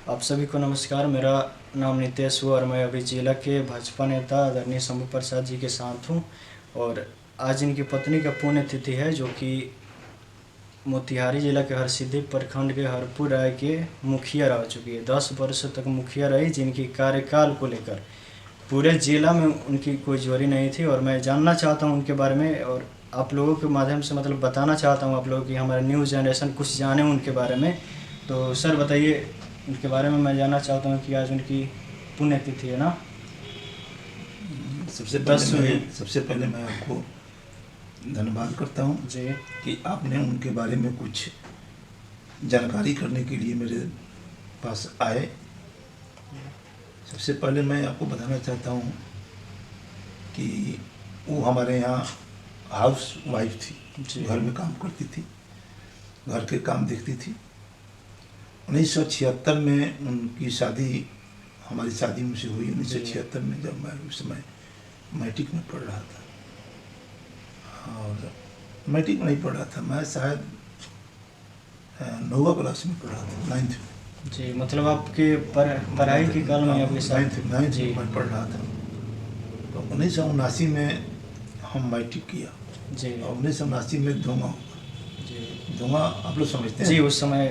आप सभी को नमस्कार। मेरा नाम नितेश हुआ और मैं अभी जिला के भाजपा नेता आदरणीय शंभू प्रसाद जी के साथ हूं। और आज इनकी पत्नी का पुण्यतिथि है, जो कि मोतिहारी जिला के हरसिद्धि प्रखंड के हरपुर राय के मुखिया रह चुकी है। 10 वर्ष तक मुखिया रही, जिनकी कार्यकाल को लेकर पूरे जिला में उनकी कोई जोरी नहीं थी। और मैं जानना चाहता हूं उनके बारे में, और आप लोगों के माध्यम से मतलब बताना चाहता हूं आप लोगों की, हमारा न्यू जनरेशन कुछ जाने उनके बारे में। तो सर बताइए उनके बारे में। मैं जानना चाहता हूं कि आज उनकी पुण्यतिथि है ना। सबसे पहले मैं आपको धन्यवाद करता हूं जी कि आपने उनके बारे में कुछ जानकारी करने के लिए मेरे पास आए। सबसे पहले मैं आपको बताना चाहता हूं कि वो हमारे यहाँ हाउस वाइफ थी, घर में काम करती थी, घर के काम देखती थी। 1976 में उनकी शादी, हमारी शादी उनसे हुई 1976 में, जब मैं उस समय मैट्रिक में पढ़ रहा था। और मैट्रिक में नहीं पढ़ रहा था, मैं शायद 9वीं क्लास में पढ़ रहा था, 9th में। जी, मतलब आपके पढ़ाई के काल में आपके साथ 9th में पढ़ रहा था। तो 1979 में हम मैट्रिक किया जी। और 1979 में धुआं हुआ। धुआं आप लोग समझते हैं जी, उस समय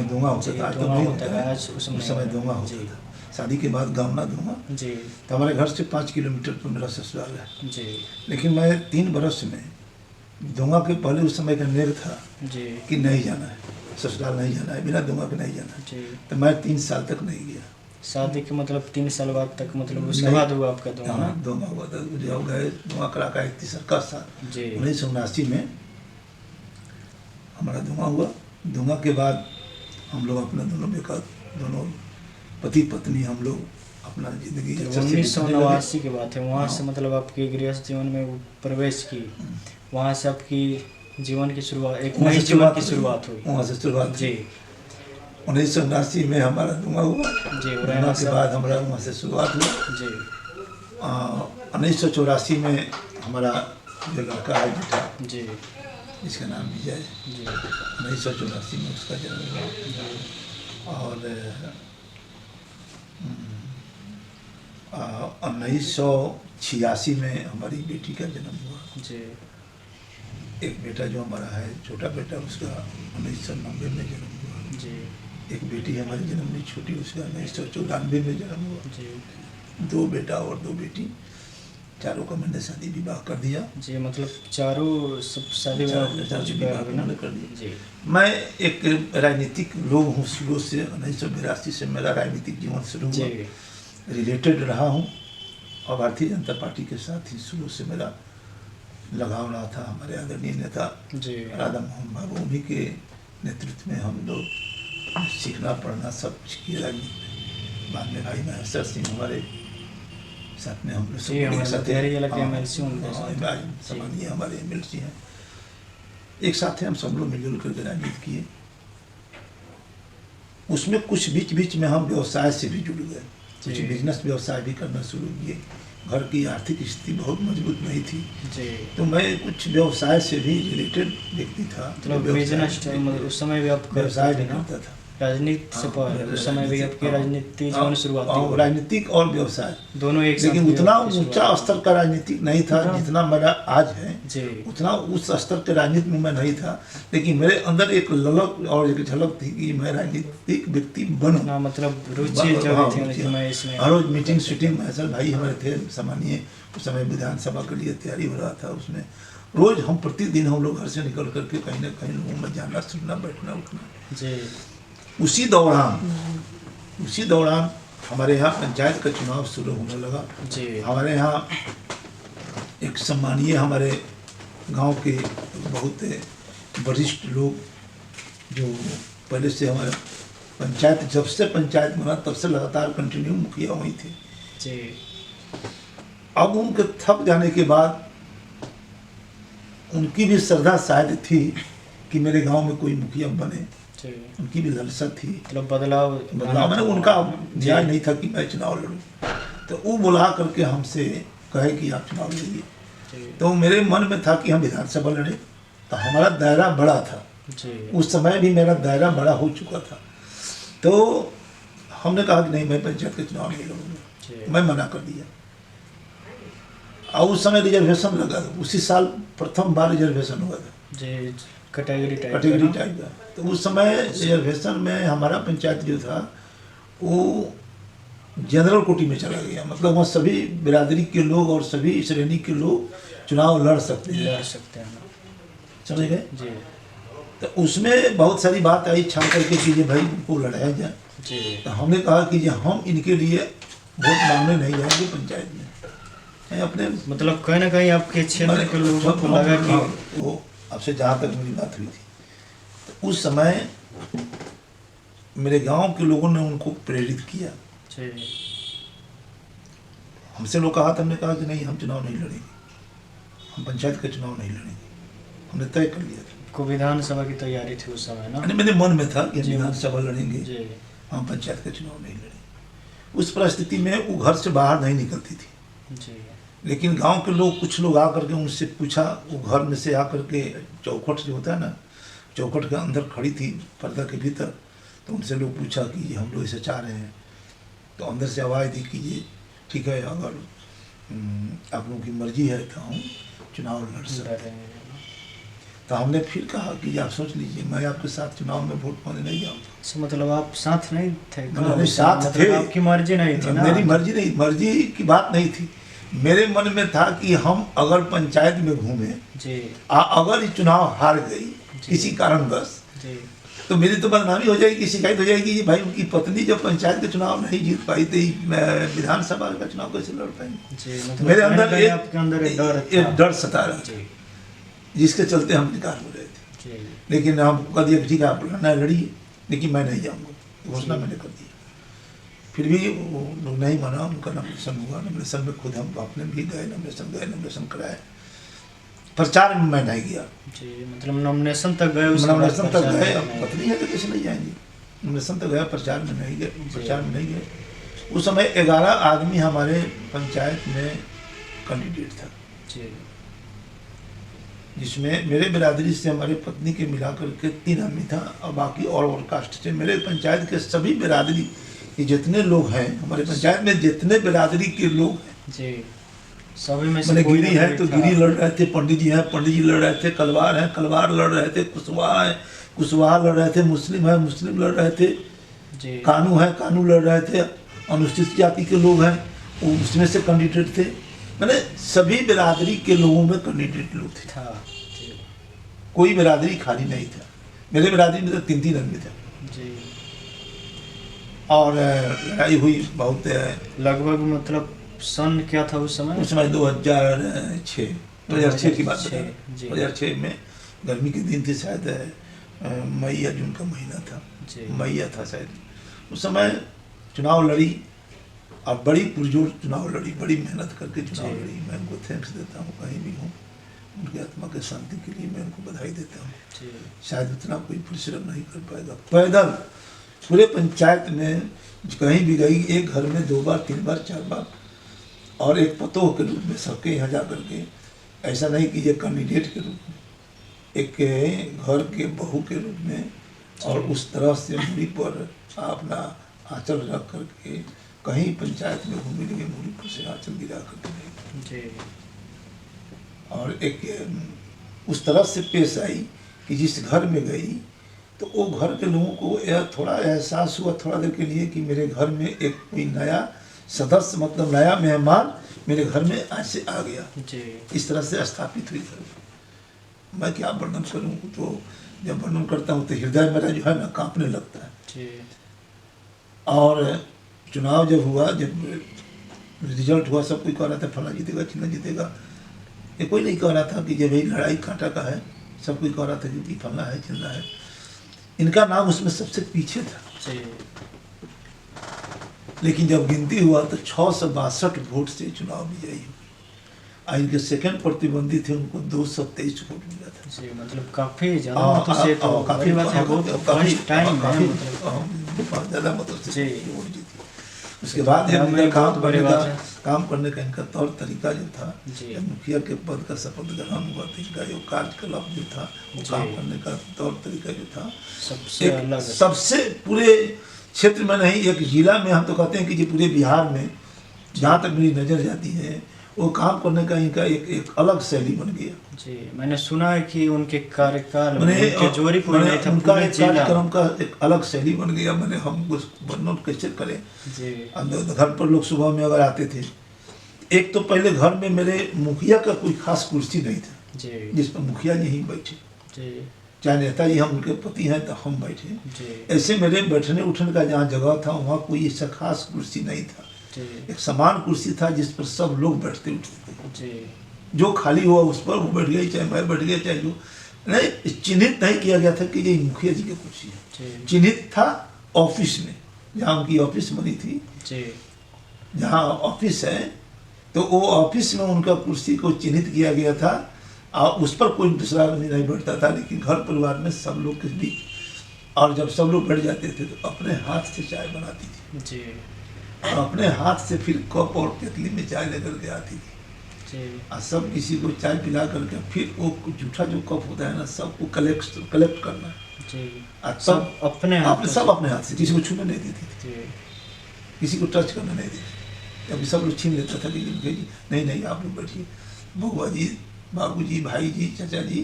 धुआं होता था, आज तो नहीं होता है। आज उस समय धुआं होता था। शादी के बाद गावना धुआं जी। तो हमारे घर से 5 किलोमीटर पर मेरा ससुराल है जी। लेकिन मैं 3 बरस में धुआं के पहले उस समय का नेग था जी कि नहीं जाना है, ससुराल नहीं जाना है, बिना धुआं के नहीं जाना है। जी। तो मैं 3 साल तक नहीं गया। शादी के मतलब 3 साल बाद तक, मतलब उसके बाद हुआ आपका धुआं ना। धुआं हुआ था, जो गए धुआं करा का 31 साल जी। 1979 में हमारा धुआं हुआ। धुआं के बाद हम लोग अपना दोनों पति पत्नी हम लोग अपना जिंदगी 1989 की बात है। वहाँ से मतलब आपके गृहस्थ जीवन में प्रवेश की, वहाँ से आपकी जीवन की शुरुआत, एक नई जीवन की शुरुआत हुई। वहाँ से शुरुआत जी। 1979 में हमारा धुआं हुआ जी। धुआं के बाद हमारा वहाँ से शुरुआत हुआ। जी। 1984 में हमारा जो लड़का है बेटा, जी, जिसका नाम विजय, 1984 में उसका जन्म हुआ। और 1986 में हमारी बेटी का जन्म हुआ। जी। एक बेटा जो हमारा है, छोटा बेटा, उसका 1990 में जन्म हुआ। जी। एक बेटी हमारी जन्म हुई छोटी, उसका 1994 में जन्म हुआ। जी। 2 बेटा और 2 बेटी, चारों का मैंने शादी विवाह कर दिया। जी, मतलब चारों सब शादी विवाह कर दिया। जी। मैं एक राजनीतिक लोग हूँ शुरू से। 1982 से मेरा राजनीतिक जीवन शुरू हुआ, रिलेटेड रहा हूँ और भारतीय जनता पार्टी के साथ ही शुरू से मेरा लगाव रहा था। हमारे आदरणीय नेता राधा मोहन बाबू, उन्हीं के नेतृत्व में हम लोग सीखना पढ़ना सब कुछ किया राजनीति में। बाद में भाई महेश्वर सिंह हमारे साथ में, हम लोग सब सामान्य हमारे MLC हैं, एक साथ हम सब लोग मिलजुल करके राजनीति किए। उसमें कुछ बीच में हम व्यवसाय से भी जुड़ गए, कुछ बिजनेस व्यवसाय भी करना शुरू किए। घर की आर्थिक स्थिति बहुत मजबूत नहीं थी जी। तो मैं कुछ व्यवसाय से भी रिलेटेड व्यक्ति था। उस समय भी आप व्यवसाय भी करता था, राजनीति से पहले उस समय भी आपकी राजनीति जीवन शुरुआत हुई। राजनीतिक और व्यवसाय दोनों एक, लेकिन उतना ऊंचा स्तर का राजनीतिक नहीं था जितना मेरा आज है जी। उतना उस स्तर के राजनीति में मैं नहीं था, लेकिन मेरे अंदर एक ललक और एक झलक थी कि मैं राजनीतिक व्यक्ति बनूं। मतलब रुचि हर रोज मीटिंग शूटिंग, महेश्वर भाई हमारे थे सामान्य, उस समय विधानसभा के लिए तैयारी हो रहा था। उसमें रोज हम प्रतिदिन हम लोग घर से निकल करके कहीं ना कहीं लोगों में जाना, सुनना, बैठना, उठना जी। उसी दौरान हमारे यहाँ पंचायत का चुनाव शुरू होने लगा जी। हमारे यहाँ एक सम्मानीय, हमारे गांव के बहुत वरिष्ठ लोग, जो पहले से हमारे पंचायत, जब से पंचायत बना तब से लगातार कंटिन्यू मुखिया हुई थे जी। अब उनके थक जाने के बाद उनकी भी श्रद्धा शायद थी कि मेरे गांव में कोई मुखिया बने, उनकी भी लालसा थी। मतलब बदलाव मैंने उनका न्याय नहीं था कि मैं चुनाव लड़ूं, तो वो बुला करके हमसे कहे कि आप चुनाव लड़िए। तो मेरे मन में था कि हम विधानसभा लड़े, तो हमारा दायरा बड़ा था जी। उस समय भी मेरा दायरा बड़ा हो चुका था। तो हमने कहा कि नहीं, मैं पंचायत के चुनाव नहीं लड़ूंगा, मैं मना कर दिया। और उस समय रिजर्वेशन लगा था, उसी साल प्रथम बार रिजर्वेशन हुआ था जी, कैटेगरी टाइप का। तो उस समय रिजर्वेशन में हमारा पंचायत जो था वो जनरल कोटी में चला गया, मतलब वहाँ सभी बिरादरी के लोग और सभी श्रेणी के लोग चुनाव लड़ सकते हैं, समझ गए जी। तो उसमें बहुत सारी बात आई छान करके कि ये भाई उनको लड़ाया जाए जी। तो हमने कहा कि ये हम इनके लिए वोट मांगने नहीं जाएंगे पंचायत में। अपने मतलब कहीं ना कहीं आपके क्षेत्र के लोगों को लगा कि वो आपसे जहाँ तक मेरी बात हुई थी तो उस समय मेरे गांव के लोगों ने उनको प्रेरित किया। हमसे लोग कहा था, हमने कहा कि नहीं, हम चुनाव नहीं लड़ेंगे, हम पंचायत का चुनाव नहीं लड़ेंगे, हमने तय कर लिया था। को विधानसभा की तैयारी थी उस समय ना, मेरे मन में था कि विधानसभा लड़ेंगे, हम पंचायत का चुनाव नहीं लड़ेंगे। उस परिस्थिति में वो घर से बाहर नहीं निकलती थी जी। लेकिन गांव के लोग, कुछ लोग आकर के उनसे पूछा, वो घर में से आकर के चौखट जो होता है ना, चौखट के अंदर खड़ी थी पर्दा के भीतर, तो उनसे लोग पूछा कि हम लोग इसे चाह रहे हैं। तो अंदर से आवाज़ दी कि ये ठीक है, अगर आप लोगों की मर्जी है तो हम चुनाव लड़ सकते हैं। तो हमने फिर कहा कि आप सोच लीजिए, मैं आपके साथ चुनाव में वोट पाने नहीं जाऊँगा। मतलब आप साथ नहीं थे? नहीं, साथ थे, आपकी मर्जी नहीं थी ना? मेरी मर्जी नहीं, मर्जी की बात नहीं थी। मेरे मन में था कि हम अगर पंचायत में घूमे, अगर ये चुनाव हार गई किसी कारणवश, तो मेरी तो बदनामी हो जाएगी, शिकायत हो जाएगी कि भाई उनकी पत्नी जब पंचायत के चुनाव नहीं जीत पाई तो विधानसभा का चुनाव कैसे लड़ पाएंगे। मतलब मेरे अंदर एक डर सता रहा था, जिसके चलते हम निकाल हो रहे थे। लेकिन हम कह दिया ठीक है, आप लड़ना लड़िए, लेकिन मैं नहीं जाऊँगा, घोषणा मैंने कर दिया। फिर भी वो लोग नहीं माना, उनका नॉमिनेशन हुआ। नॉमिनेशन में खुद हम अपने भी गए, नॉमिनेशन कराए। प्रचार में मैं नहीं गया जी। मतलब नॉमिनेशन तक गए, नॉमिनेशन तक गए, अब पत्नी है तो कैसे नहीं जाएंगे। नॉमिनेशन तक गया, प्रचार में नहीं गए, प्रचार में नहीं गए। उस समय 11 आदमी हमारे पंचायत में कैंडिडेट था जी, जिसमें मेरे बिरादरी से हमारे पत्नी के मिलाकर के 3 आदमी था और बाकी और कास्ट से। मेरे पंचायत के सभी बिरादरी के जितने लोग हैं, हमारे पंचायत में जितने बिरादरी के लोग हैं जी, सभी में से मैंने गिरी है तो गिरी लड़ रहे थे, पंडित जी हैं, पंडित जी लड़ रहे थे, कलवार हैं, कलवार लड़ रहे थे, कुशवाहा है, कुशवाहा लड़ रहे थे, मुस्लिम है, मुस्लिम लड़ रहे थे जी, कानू है, कानू लड़ रहे थे, अनुसूचित जाति के लोग हैं वो उसमें से कैंडिडेट थे। मैंने सभी बिरादरी के लोगों में कैंडिडेट लोग थे, कोई बिरादरी खाली नहीं था। मेरे बिरादरी में तो 3 आदमी थे जी। और लड़ाई हुई बहुत। लगभग मतलब सन क्या था उस समय? उस समय 2006 की बात है। 2006 में गर्मी के दिन थे, शायद मई या जून का महीना था, मई था शायद। उस समय चुनाव लड़ी और बड़ी पुरजोर चुनाव लड़ी, बड़ी मेहनत करके चुनाव लड़ी। मैं उनको थैंक्स देता हूँ, कहीं भी हूँ, उनकी आत्मा के शांति के लिए मैं उनको बधाई देता हूँ। शायद उतना कोई परिश्रम नहीं कर पाएगा। पैदल पूरे पंचायत में कहीं भी गई, एक घर में 2 बार 3 बार 4 बार, और एक पतोह के रूप में सबके यहाँ जा करके, ऐसा नहीं कि ये कैंडिडेट के रूप में, एक घर के बहू के रूप में, और उस तरह से मूड़ी पर अपना आंचल रख करके कहीं पंचायत में घूमी लगी, मूड़ी पर से आंचल गिरा करके, और एक उस तरह से पेश आई कि जिस घर में गई तो वो घर के लोगों को यह थोड़ा एहसास हुआ थोड़ा देर के लिए कि मेरे घर में एक कोई नया सदस्य, मतलब नया मेहमान मेरे घर में ऐसे आ गया जी। इस तरह से स्थापित हुई घर। मैं क्या वर्णन करूं, तो जब वर्णन करता हूं तो हृदय मेरा जो है ना कांपने लगता है जी। और चुनाव जब हुआ, जब रिजल्ट हुआ, सब कोई कह रहा था फला जीतेगा, चिन्ना जीतेगा। ये कोई नहीं कह रहा था कि ये भाई लड़ाई कांटा का है, सब कोई कह रहा था कि फला है, चिन्ना है। इनका नाम उसमें सबसे पीछे था जी। लेकिन जब गिनती हुआ तो 662 वोट से चुनाव विजयी हुए। इनके सेकंड प्रतिद्वंदी थे, उनको 223 वोट मिला था जी। मतलब काफी ज्यादा मतों से, तो काफी बात है, बहुत फर्स्ट टाइम है, मतलब ज्यादा मतों से वोट जीती। उसके बाद काम करने का इनका तौर तरीका जो था, मुखिया के पद का शपथ ग्रहण हुआ था, इनका जो कार्यकलाप जो था, वो काम करने का तौर तरीका जो था, सबसे पूरे क्षेत्र में नहीं, एक जिला में हम तो कहते हैं कि ये पूरे बिहार में जहाँ तक मेरी नज़र जाती है वो काम करने का इनका एक अलग शैली बन गया। जी, मैंने सुना है कि उनके कार्यकाल में मैंने जोरीपुर नहीं था, उनका एक कार्यक्रम का एक अलग शैली बन गया। मैंने हम उस वर्णन कैसे करें जी। घर पर लोग सुबह में अगर आते थे, एक तो पहले घर में मेरे मुखिया का कोई खास कुर्सी नहीं था जी, जिस पर मुखिया जी ही बैठे, जी, चाहे नेताजी हम उनके पति हैं तो हम बैठे। जी, ऐसे मेरे बैठने उठने का जहाँ जगह था वहाँ कोई ऐसा खास कुर्सी नहीं था। जी, एक समान कुर्सी था जिस पर सब लोग बैठते उठते थे। जी, जो खाली हुआ उस पर वो बैठ गई, चाहे मैं बैठ गया, चाहे जो नहीं, चिन्हित नहीं किया गया था कि ये मुखिया जी की कुर्सी है। चिन्हित था ऑफिस में, जहाँ उनकी ऑफिस बनी थी, जी, जहाँ ऑफिस है तो वो ऑफिस में उनका कुर्सी को चिन्हित किया गया था और उस पर कोई दूसरा आदमी नहीं बैठता था। लेकिन घर परिवार में सब लोग के बीच, और जब सब लोग बैठ जाते थे तो अपने हाथ से चाय बनाती थी जी, और अपने हाथ से फिर कप और केतली में चाय लेकर के आती थी। जी, और सब किसी को चाय पिला करके फिर वो जूठा जो कप होता है ना सबको कलेक्ट करना। जी, सब अपने सब अपने हाथ से, किसी को छूने नहीं देती थी, किसी को टच करना नहीं देती। अभी सब लोग छीन लेता था, लेकिन नहीं आप लोग बैठिए, बउआ जी, बाबू जी, भाई जी, चाचा जी,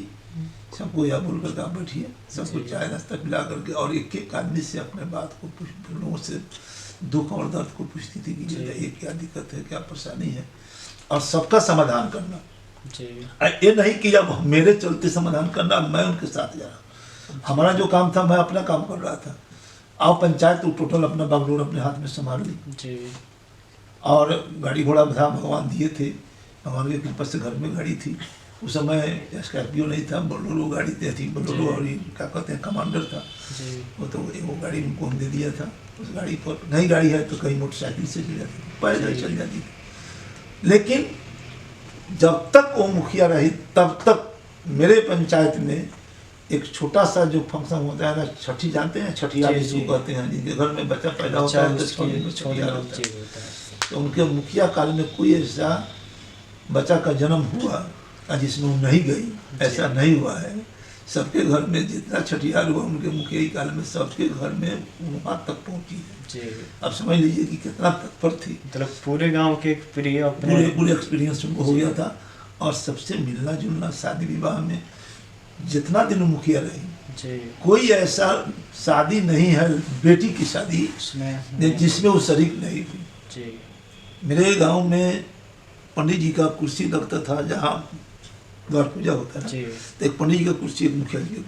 सबको या बोल करके आप बैठिए, सबको चाय नाश्ता पिला करके और एक एक आदमी से अपने बात को लोगों से दुख और दर्द को पूछती थी कि ये क्या दिक्कत है, क्या परेशानी है, और सबका समाधान करना। ये नहीं कि अब मेरे चलते समाधान करना, मैं उनके साथ जा रहा। हमारा जो काम था मैं अपना काम कर रहा था। आप पंचायत तो टोटल अपना बागडोर अपने हाथ में संभाल ली और गाड़ी घोड़ा था भगवान दिए थे, भगवान की कृपा से घर में गाड़ी थी। उस समय स्कॉर्पियो नहीं था, बोलेरो गाड़ी थी, बोलेरो और क्या कहते हैं कमांडर था। वो तो वो गाड़ी उनको हम दे दिया था। उस गाड़ी पर नई गाड़ी है तो कहीं मोटरसाइकिल से चल जाती, पैदल चल जाती थी। लेकिन जब तक वो मुखिया रही तब तक मेरे पंचायत में एक छोटा सा जो फंक्शन होता है ना, छठी जानते हैं, छठिया जिसको कहते हैं, जिनके घर में बच्चा पैदा होता है तो 6 दिन में छठिया होता है। तो उनके मुखिया काल में कोई ऐसा बच्चा का जन्म हुआ जिसमें वो नहीं गई, ऐसा नहीं हुआ है। सबके घर में जितना छठियार हुआ उनके मुखिया काल में सबके घर में वहाँ तक पहुँची है। अब समझ लीजिए कि कितना तत्पर थी, मतलब पूरे गांव के पूरे एक्सपीरियंस उनको हो गया था। और सबसे मिलना जुलना, शादी विवाह में जितना दिन मुखिया रही, कोई ऐसा शादी नहीं है बेटी की शादी जिसमें वो शरीक नहीं हुई। मेरे गांव में पंडित जी का कुर्सी लगता था, जहाँ द्वार पूजा होता है, तो एक पंडित जी का कुर्सी, एक मुखिया जी का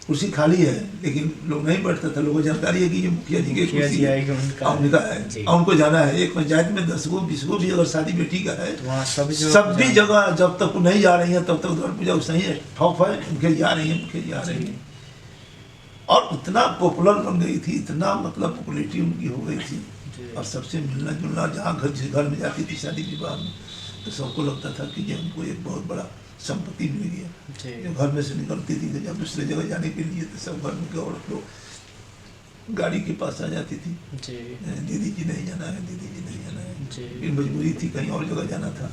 कुर्सी खाली है, लेकिन लोग नहीं बैठता था। लोगों को जानकारी है कि ये मुखिया जी की कुर्सी है, उनका है और उनको जाना है। एक पंचायत में 10 गो 20 गो भी अगर शादी बेटी का है तो सभी जगह जब तक वो नहीं जा रही है तब तक द्वार पूजा सही है, ठॉप है, मुखिया जी आ रही है, मुखिया जी आ रही है। और इतना पॉपुलर बन गई थी, इतना मतलब पॉपुलरिटी उनकी हो गई थी। और सबसे मिलना जुलना, जहाँ जिस घर में जाती थी शादी विवाह में, तो सबको लगता था कि ये हमको एक बहुत बड़ा संपत्ति मिल गया। जब घर में से निकलती थी तो जब दूसरे जगह जाने के लिए तो सब घर में के औरत लोग गाड़ी के पास आ जाती थी, दीदी जी नहीं जाना है, दीदी जी नहीं जाना है। फिर मजबूरी थी, कहीं और जगह जाना था